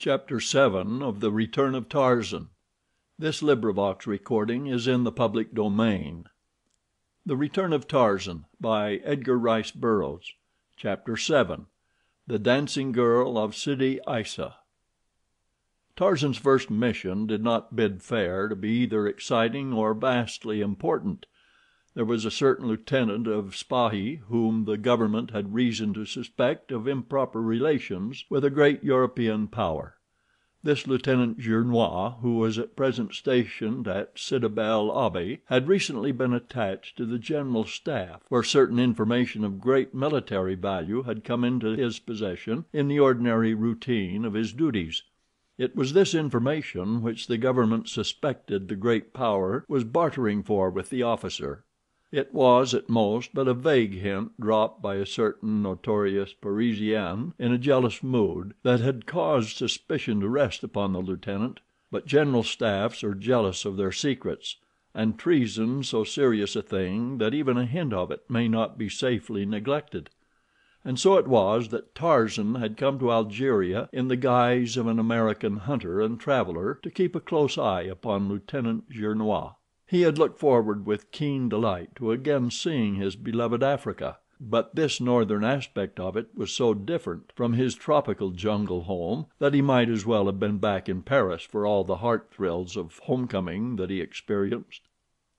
Chapter 7 of The Return of Tarzan. This recording is in the public domain. The Return of Tarzan by Edgar Rice Burroughs. Chapter 7. The Dancing Girl of Sidi Aissa. Tarzan's first mission did not bid fair to be either exciting or vastly important. There was a certain lieutenant of Spahi whom the government had reason to suspect of improper relations with a great European power. This Lieutenant Gernois, who was at present stationed at Sidi bel Abbes, had recently been attached to the General Staff, where certain information of great military value had come into his possession in the ordinary routine of his duties. It was this information which the government suspected the great power was bartering for with the officer. It was, at most, but a vague hint dropped by a certain notorious Parisian in a jealous mood that had caused suspicion to rest upon the lieutenant, but general staffs are jealous of their secrets, and treason so serious a thing that even a hint of it may not be safely neglected. And so it was that Tarzan had come to Algeria in the guise of an American hunter and traveler to keep a close eye upon Lieutenant Gernois. He had looked forward with keen delight to again seeing his beloved Africa, but this northern aspect of it was so different from his tropical jungle home that he might as well have been back in Paris for all the heart thrills of homecoming that he experienced.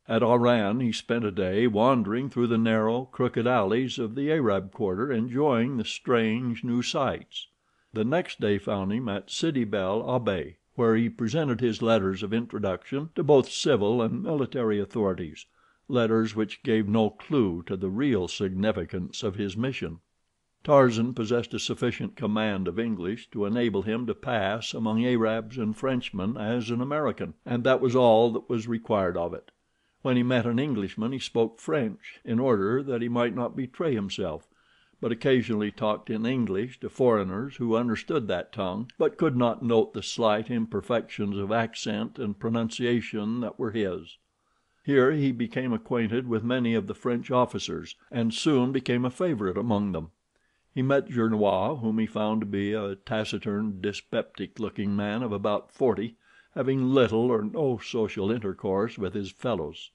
At Oran he spent a day wandering through the narrow, crooked alleys of the Arab quarter, enjoying the strange new sights. The next day found him at Sidi bel Abbes, where he presented his letters of introduction to both civil and military authorities, letters which gave no clue to the real significance of his mission. Tarzan possessed a sufficient command of English to enable him to pass among Arabs and Frenchmen as an American, and that was all that was required of it. When he met an Englishman he spoke French, in order that he might not betray himself, but occasionally talked in English to foreigners who understood that tongue, but could not note the slight imperfections of accent and pronunciation that were his. Here he became acquainted with many of the French officers, and soon became a favorite among them. He met Gernois, whom he found to be a taciturn, dyspeptic-looking man of about 40, having little or no social intercourse with his fellows.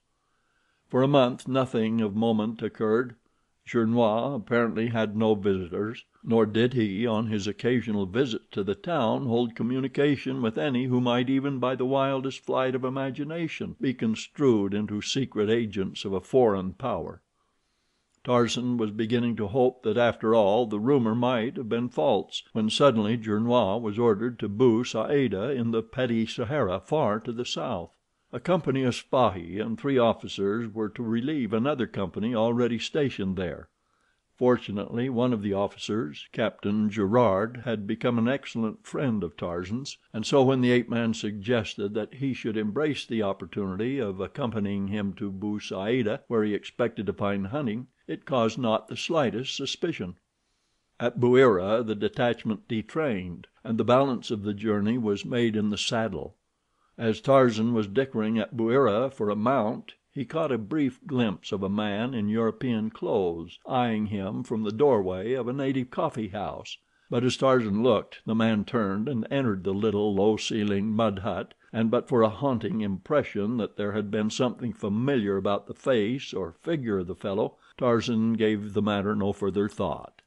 For a month nothing of moment occurred. Gernois apparently had no visitors, nor did he, on his occasional visits to the town, hold communication with any who might, even by the wildest flight of imagination, be construed into secret agents of a foreign power. Tarzan was beginning to hope that, after all, the rumor might have been false, when suddenly Gernois was ordered to Bou Saada in the petty Sahara far to the south. A company of Spahi and 3 officers were to relieve another company already stationed there. Fortunately, one of the officers, Captain Gerard, had become an excellent friend of Tarzan's, and so when the ape-man suggested that he should embrace the opportunity of accompanying him to Bou Saada, where he expected to find hunting, it caused not the slightest suspicion. At Bouira the detachment detrained, and the balance of the journey was made in the saddle. As Tarzan was dickering at Bouira for a mount, he caught a brief glimpse of a man in European clothes eyeing him from the doorway of a native coffee house, but as Tarzan looked the man turned and entered the little, low-ceilinged mud hut, and but for a haunting impression that there had been something familiar about the face or figure of the fellow, Tarzan gave the matter no further thought.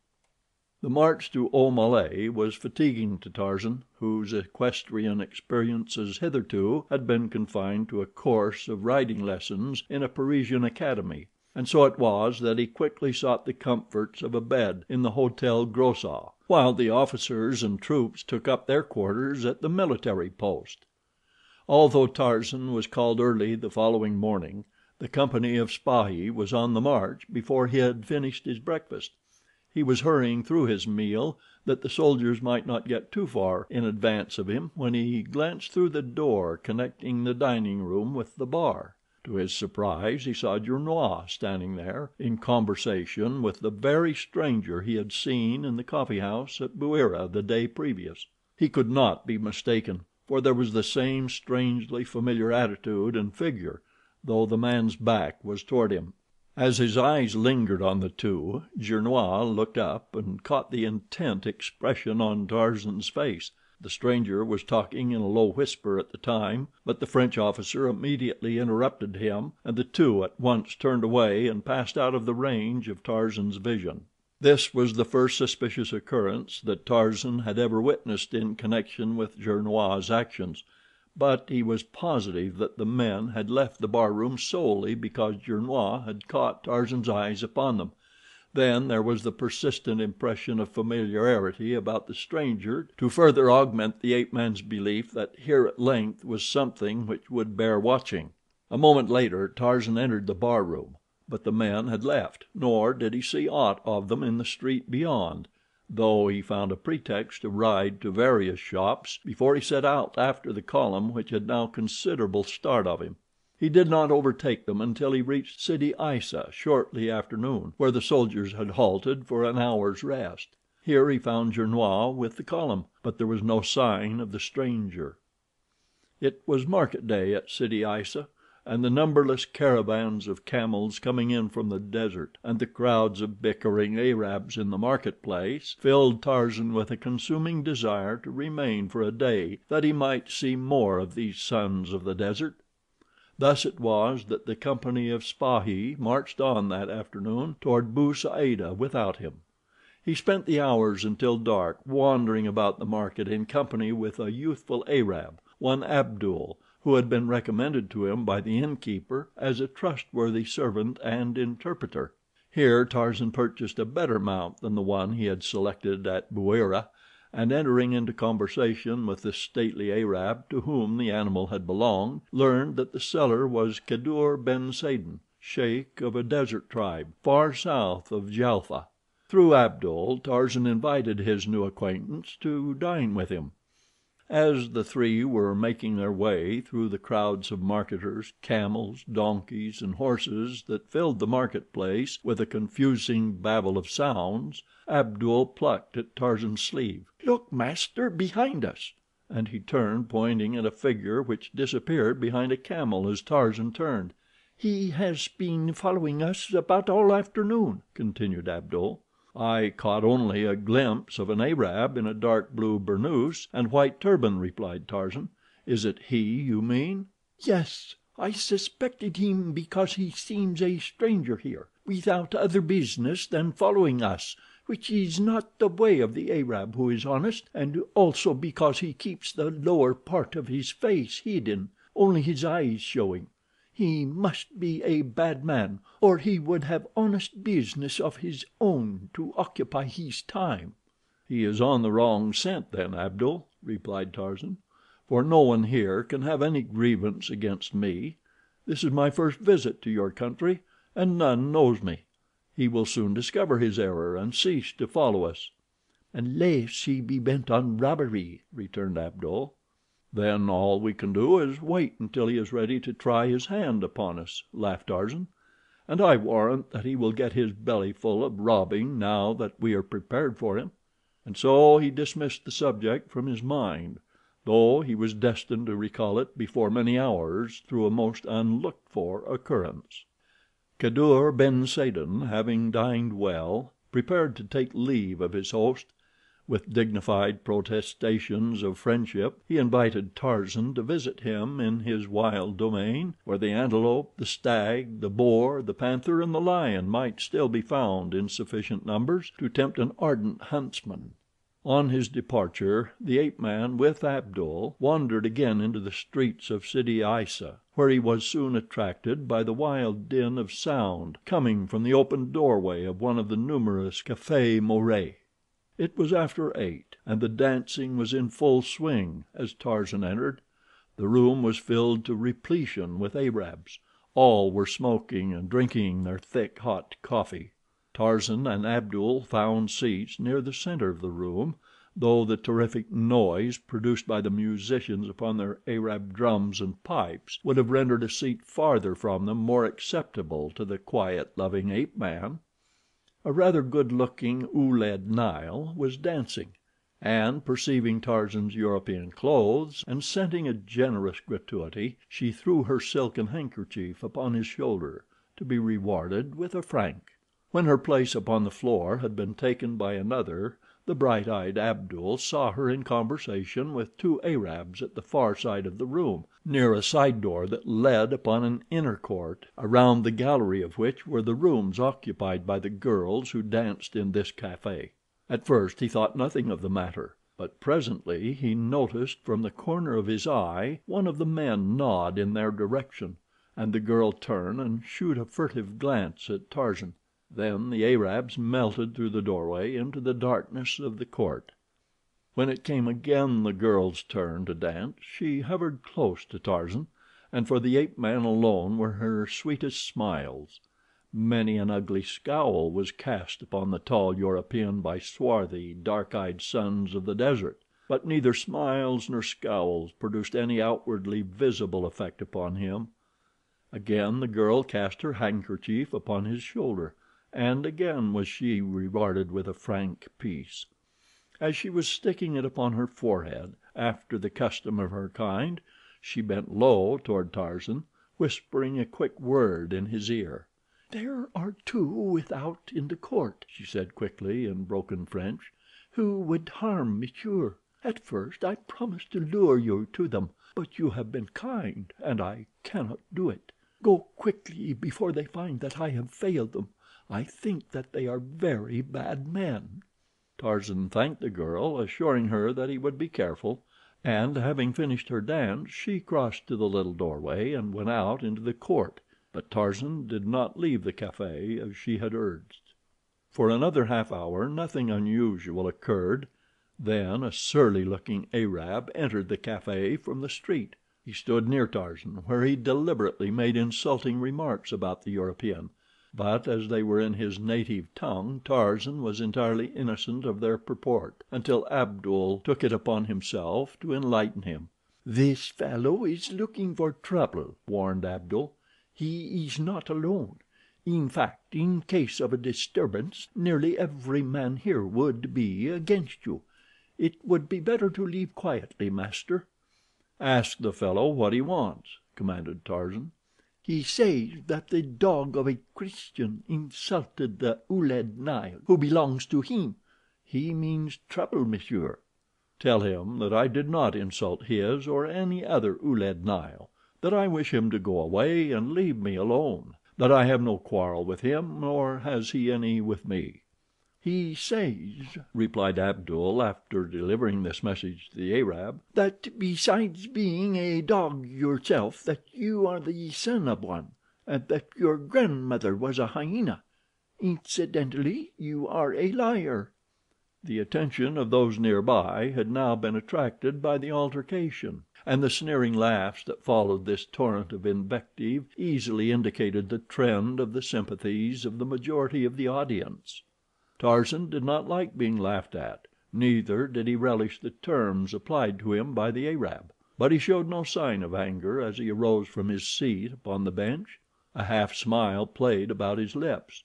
The march to Aumale was fatiguing to Tarzan, whose equestrian experiences hitherto had been confined to a course of riding lessons in a Parisian academy, and so it was that he quickly sought the comforts of a bed in the Hotel Grossat, while the officers and troops took up their quarters at the military post. Although Tarzan was called early the following morning, the company of Spahi was on the march before he had finished his breakfast. He was hurrying through his meal that the soldiers might not get too far in advance of him when he glanced through the door connecting the dining room with the bar. To his surprise he saw Gernois standing there in conversation with the very stranger he had seen in the coffee house at Bouira the day previous. He could not be mistaken, for there was the same strangely familiar attitude and figure, though the man's back was toward him. As his eyes lingered on the two, Gernois looked up and caught the intent expression on Tarzan's face. The stranger was talking in a low whisper at the time, but the French officer immediately interrupted him, and the two at once turned away and passed out of the range of Tarzan's vision. This was the first suspicious occurrence that Tarzan had ever witnessed in connection with Gernois' actions, but he was positive that the men had left the barroom solely because Gernois had caught Tarzan's eyes upon them. Then there was the persistent impression of familiarity about the stranger to further augment the ape man's belief that here at length was something which would bear watching. A moment later Tarzan entered the barroom, but the men had left, nor did he see aught of them in the street beyond, though he found a pretext to ride to various shops before he set out after the column which had now considerable start of him. He did not overtake them until he reached Sidi Aissa shortly after noon, where the soldiers had halted for an hour's rest. Here he found Gernois with the column, but there was no sign of the stranger. It was market day at Sidi Aissa, and the numberless caravans of camels coming in from the desert, and the crowds of bickering Arabs in the marketplace, filled Tarzan with a consuming desire to remain for a day that he might see more of these sons of the desert. Thus it was that the company of Spahi marched on that afternoon toward Bou Saada without him. He spent the hours until dark wandering about the market in company with a youthful Arab, one Abdul, who had been recommended to him by the innkeeper as a trustworthy servant and interpreter. Here Tarzan purchased a better mount than the one he had selected at Bouira, and entering into conversation with the stately Arab to whom the animal had belonged, learned that the seller was Kadour ben Saden, sheik of a desert tribe far south of Djelfa. Through Abdul, Tarzan invited his new acquaintance to dine with him. As the three were making their way through the crowds of marketers, camels, donkeys, and horses that filled the marketplace with a confusing babel of sounds, Abdul plucked at Tarzan's sleeve. "Look, master, behind us," and he turned, pointing at a figure which disappeared behind a camel as Tarzan turned. "He has been following us about all afternoon," continued Abdul. "I caught only a glimpse of an Arab in a dark blue burnous and white turban," replied Tarzan. "Is it he you mean?" "Yes. I suspected him because he seems a stranger here, without other business than following us, which is not the way of the Arab who is honest, and also because he keeps the lower part of his face hidden, only his eyes showing. He must be a bad man, or he would have honest business of his own to occupy his time." "He is on the wrong scent then, Abdul," replied Tarzan, "for no one here can have any grievance against me. This is my first visit to your country, and none knows me. He will soon discover his error and cease to follow us." "Unless he be bent on robbery," returned Abdul. "Then all we can do is wait until he is ready to try his hand upon us," laughed Tarzan, "and I warrant that he will get his belly full of robbing now that we are prepared for him." And so he dismissed the subject from his mind, though he was destined to recall it before many hours through a most unlooked for occurrence. Kadour ben Saden, having dined well, prepared to take leave of his host. With dignified protestations of friendship he invited Tarzan to visit him in his wild domain, where the antelope, the stag, the boar, the panther, and the lion might still be found in sufficient numbers to tempt an ardent huntsman. On his departure the ape man, with Abdul, wandered again into the streets of Sidi Aissa, where he was soon attracted by the wild din of sound coming from the open doorway of one of the numerous cafés maures. It was after 8, and the dancing was in full swing as Tarzan entered. The room was filled to repletion with Arabs. All were smoking and drinking their thick, hot coffee. Tarzan and Abdul found seats near the center of the room, though the terrific noise produced by the musicians upon their Arab drums and pipes would have rendered a seat farther from them more acceptable to the quiet, loving ape man. A rather good-looking Ouled Nail was dancing, and, perceiving Tarzan's European clothes, and scenting a generous gratuity, she threw her silken handkerchief upon his shoulder, to be rewarded with a franc. When her place upon the floor had been taken by another, The bright-eyed Abdul saw her in conversation with two Arabs at the far side of the room, near a side door that led upon an inner court, around the gallery of which were the rooms occupied by the girls who danced in this café. At first he thought nothing of the matter, but presently he noticed from the corner of his eye one of the men nod in their direction, and the girl turn and shoot a furtive glance at Tarzan. Then the Arabs melted through the doorway into the darkness of the court. When it came again the girl's turn to dance, she hovered close to Tarzan, and for the ape man alone were her sweetest smiles. Many an ugly scowl was cast upon the tall European by swarthy, dark-eyed sons of the desert, but neither smiles nor scowls produced any outwardly visible effect upon him. Again the girl cast her handkerchief upon his shoulder, and again was she rewarded with a franc piece. As she was sticking it upon her forehead, after the custom of her kind, she bent low toward Tarzan, whispering a quick word in his ear. "There are two without in the court," she said quickly in broken French, "who would harm monsieur. At first I promised to lure you to them, but you have been kind, and I cannot do it. Go quickly before they find that I have failed them. I think that they are very bad men." Tarzan thanked the girl, assuring her that he would be careful, and having finished her dance she crossed to the little doorway and went out into the court, but Tarzan did not leave the café as she had urged. For another half hour nothing unusual occurred. Then a surly-looking Arab entered the café from the street. He stood near Tarzan, where he deliberately made insulting remarks about the European, but as they were in his native tongue Tarzan was entirely innocent of their purport until Abdul took it upon himself to enlighten him. "This fellow is looking for trouble," warned Abdul. "He is not alone. In fact, in case of a disturbance, nearly every man here would be against you. It would be better to leave quietly, master." "Ask the fellow what he wants," commanded Tarzan. "He says that the dog of a Christian insulted the Ouled Nail, who belongs to him. He means trouble, monsieur." "Tell him that I did not insult his or any other Ouled Nail, that I wish him to go away and leave me alone, that I have no quarrel with him, nor has he any with me." "He says," replied Abdul, after delivering this message to the Arab, "that besides being a dog yourself, that you are the son of one, and that your grandmother was a hyena. Incidentally, you are a liar." The attention of those near by had now been attracted by the altercation, and the sneering laughs that followed this torrent of invective easily indicated the trend of the sympathies of the majority of the audience. Tarzan did not like being laughed at, neither did he relish the terms applied to him by the Arab, but he showed no sign of anger as he arose from his seat upon the bench. A half smile played about his lips,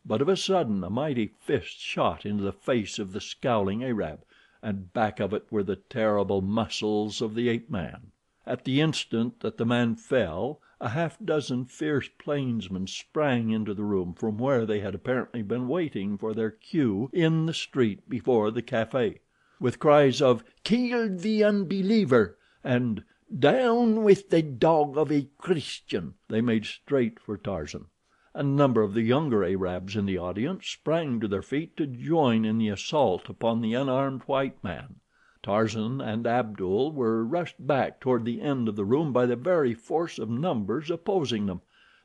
but of a sudden a mighty fist shot into the face of the scowling Arab, and back of it were the terrible muscles of the ape man. At the instant that the man fell, a half dozen fierce plainsmen sprang into the room from where they had apparently been waiting for their cue in the street before the café. With cries of "Kill the unbeliever!" and "Down with the dog of a Christian!" they made straight for Tarzan. A number of the younger Arabs in the audience sprang to their feet to join in the assault upon the unarmed white man. Tarzan and Abdul were rushed back toward the end of the room by the very force of numbers opposing them.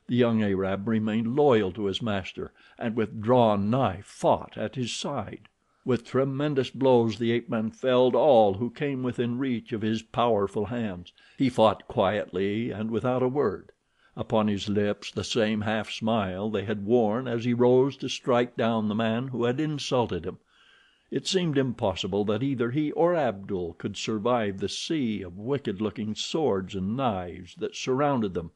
The young Arab remained loyal to his master, and with drawn knife fought at his side. With tremendous blows the ape man felled all who came within reach of his powerful hands. He fought quietly and without a word, upon his lips the same half smile they had worn as he rose to strike down the man who had insulted him. It seemed impossible that either he or Abdul could survive the sea of wicked-looking swords and knives that surrounded them,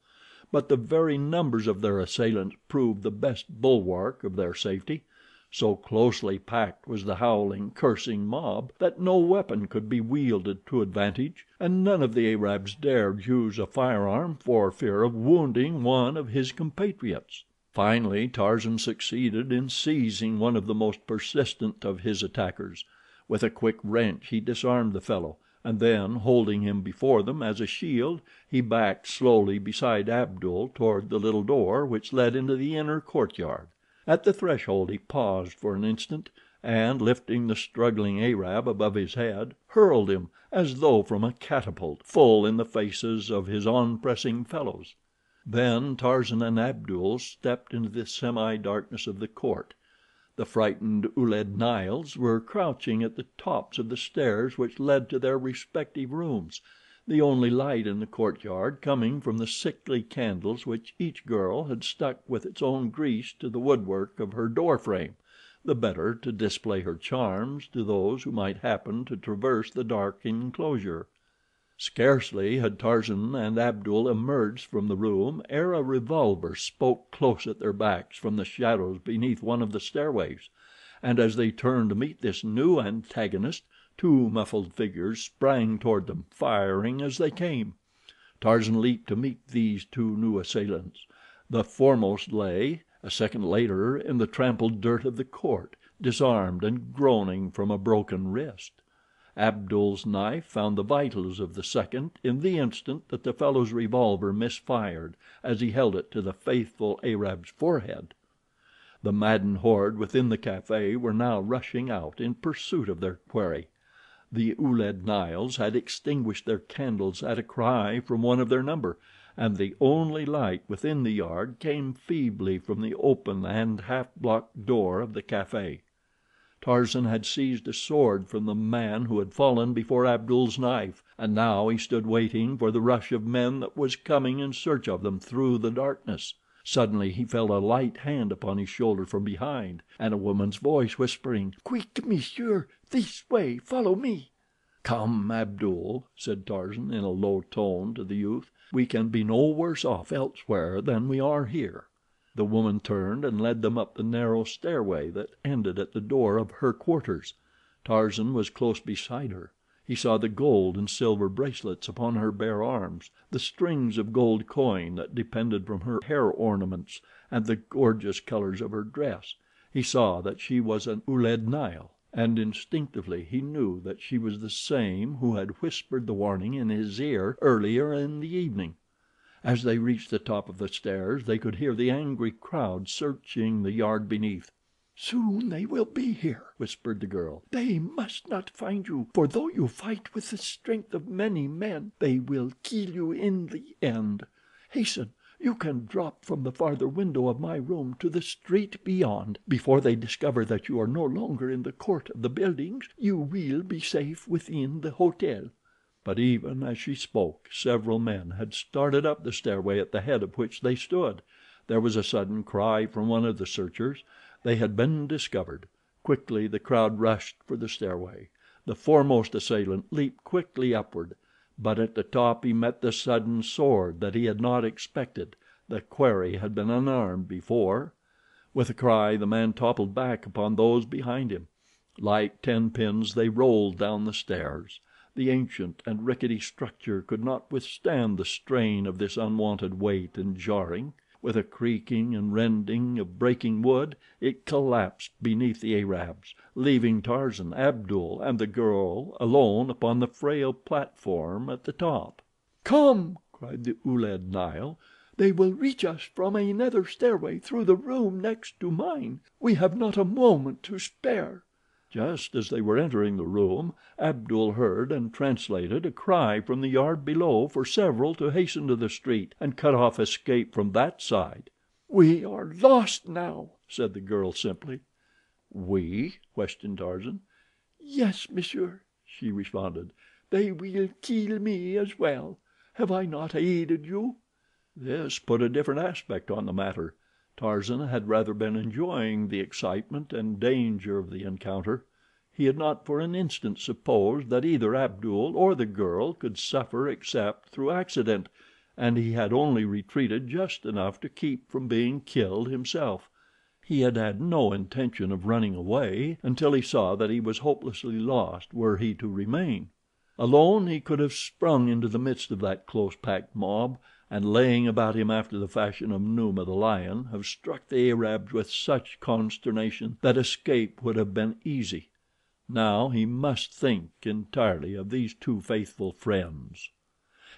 but the very numbers of their assailants proved the best bulwark of their safety. So closely packed was the howling, cursing mob that no weapon could be wielded to advantage, and none of the Arabs dared use a firearm for fear of wounding one of his compatriots. Finally Tarzan succeeded in seizing one of the most persistent of his attackers. With a quick wrench he disarmed the fellow, and then, holding him before them as a shield, he backed slowly beside Abdul toward the little door which led into the inner courtyard. At the threshold he paused for an instant, and, lifting the struggling Arab above his head, hurled him, as though from a catapult, full in the faces of his on-pressing fellows. Then Tarzan and Abdul stepped into the semi-darkness of the court. The frightened Ouled Nails were crouching at the tops of the stairs which led to their respective rooms, the only light in the courtyard coming from the sickly candles which each girl had stuck with its own grease to the woodwork of her door frame, the better to display her charms to those who might happen to traverse the dark enclosure. Scarcely had Tarzan and Abdul emerged from the room ere a revolver spoke close at their backs from the shadows beneath one of the stairways, and as they turned to meet this new antagonist, two muffled figures sprang toward them, firing as they came. Tarzan leaped to meet these two new assailants. The foremost lay, a second later, in the trampled dirt of the court, disarmed and groaning from a broken wrist. Abdul's knife found the vitals of the second in the instant that the fellow's revolver misfired as he held it to the faithful Arab's forehead. The maddened horde within the café were now rushing out in pursuit of their quarry. The Ouled Nails had extinguished their candles at a cry from one of their number, and the only light within the yard came feebly from the open and half-blocked door of the café. Tarzan had seized a sword from the man who had fallen before Abdul's knife, and now he stood waiting for the rush of men that was coming in search of them through the darkness. Suddenly he felt a light hand upon his shoulder from behind, and a woman's voice whispering, "Quick, monsieur, this way, follow me." "Come, Abdul," said Tarzan in a low tone to the youth. "We can be no worse off elsewhere than we are here." The woman turned and led them up the narrow stairway that ended at the door of her quarters. Tarzan was close beside her. He saw the gold and silver bracelets upon her bare arms, the strings of gold coin that depended from her hair ornaments, and the gorgeous colors of her dress. He saw that she was an Ouled Nail, and instinctively he knew that she was the same who had whispered the warning in his ear earlier in the evening. As they reached the top of the stairs they could hear the angry crowd searching the yard beneath. "Soon they will be here," whispered the girl. "They must not find you, for though you fight with the strength of many men, they will kill you in the end. Hasten, you can drop from the farther window of my room to the street beyond. Before they discover that you are no longer in the court of the buildings, you will be safe within the hotel." But even as she spoke, several men had started up the stairway at the head of which they stood. There was a sudden cry from one of the searchers. They had been discovered. Quickly the crowd rushed for the stairway. The foremost assailant leaped quickly upward, but at the top he met the sudden sword that he had not expected. The quarry had been unarmed before. With a cry the man toppled back upon those behind him. Like ten pins they rolled down the stairs. The ancient and rickety structure could not withstand the strain of this unwonted weight and jarring. With a creaking and rending of breaking wood it collapsed beneath the Arabs, leaving Tarzan, Abdul, and the girl alone upon the frail platform at the top. "Come!" cried the Ouled Nail. "They will reach us from a nether stairway through the room next to mine. We have not a moment to spare." Just as they were entering the room, Abdul heard and translated a cry from the yard below for several to hasten to the street and cut off escape from that side. "We are lost now," said the girl simply. "We?" questioned Tarzan. "Yes, monsieur," she responded. "They will kill me as well. Have I not aided you?" This put a different aspect on the matter. Tarzan had rather been enjoying the excitement and danger of the encounter. He had not for an instant supposed that either Abdul or the girl could suffer except through accident, and he had only retreated just enough to keep from being killed himself. He had had no intention of running away until he saw that he was hopelessly lost were he to remain. Alone he could have sprung into the midst of that close-packed mob, and laying about him after the fashion of Numa the lion, have struck the Arabs with such consternation that escape would have been easy. Now he must think entirely of these two faithful friends.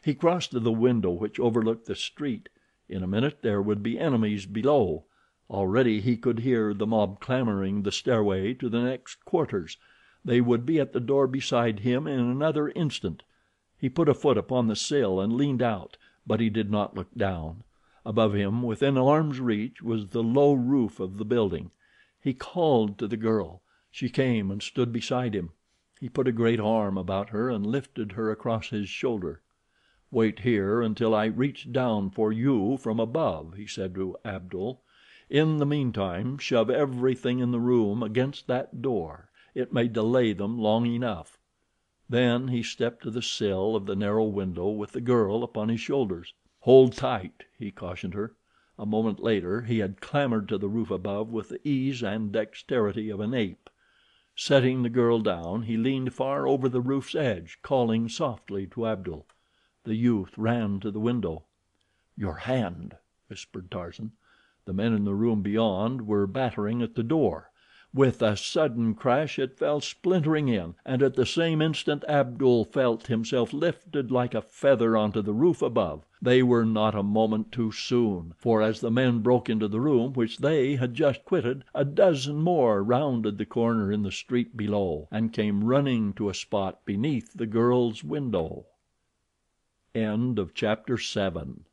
He crossed to the window which overlooked the street. In a minute there would be enemies below. Already he could hear the mob clambering the stairway to the next quarters. They would be at the door beside him in another instant. He put a foot upon the sill and leaned out, but he did not look down. Above him, within arm's reach, was the low roof of the building. He called to the girl. She came and stood beside him. He put a great arm about her and lifted her across his shoulder. "Wait here until I reach down for you from above," he said to Abdul. "In the meantime shove everything in the room against that door. It may delay them long enough." Then he stepped to the sill of the narrow window with the girl upon his shoulders. "Hold tight," he cautioned her. A moment later he had clambered to the roof above with the ease and dexterity of an ape. Setting the girl down, he leaned far over the roof's edge, calling softly to Abdul. The youth ran to the window. "Your hand," whispered Tarzan. The men in the room beyond were battering at the door. With a sudden crash it fell splintering in, and at the same instant Abdul felt himself lifted like a feather onto the roof above. They were not a moment too soon, for as the men broke into the room which they had just quitted, a dozen more rounded the corner in the street below and came running to a spot beneath the girl's window. Chapter 7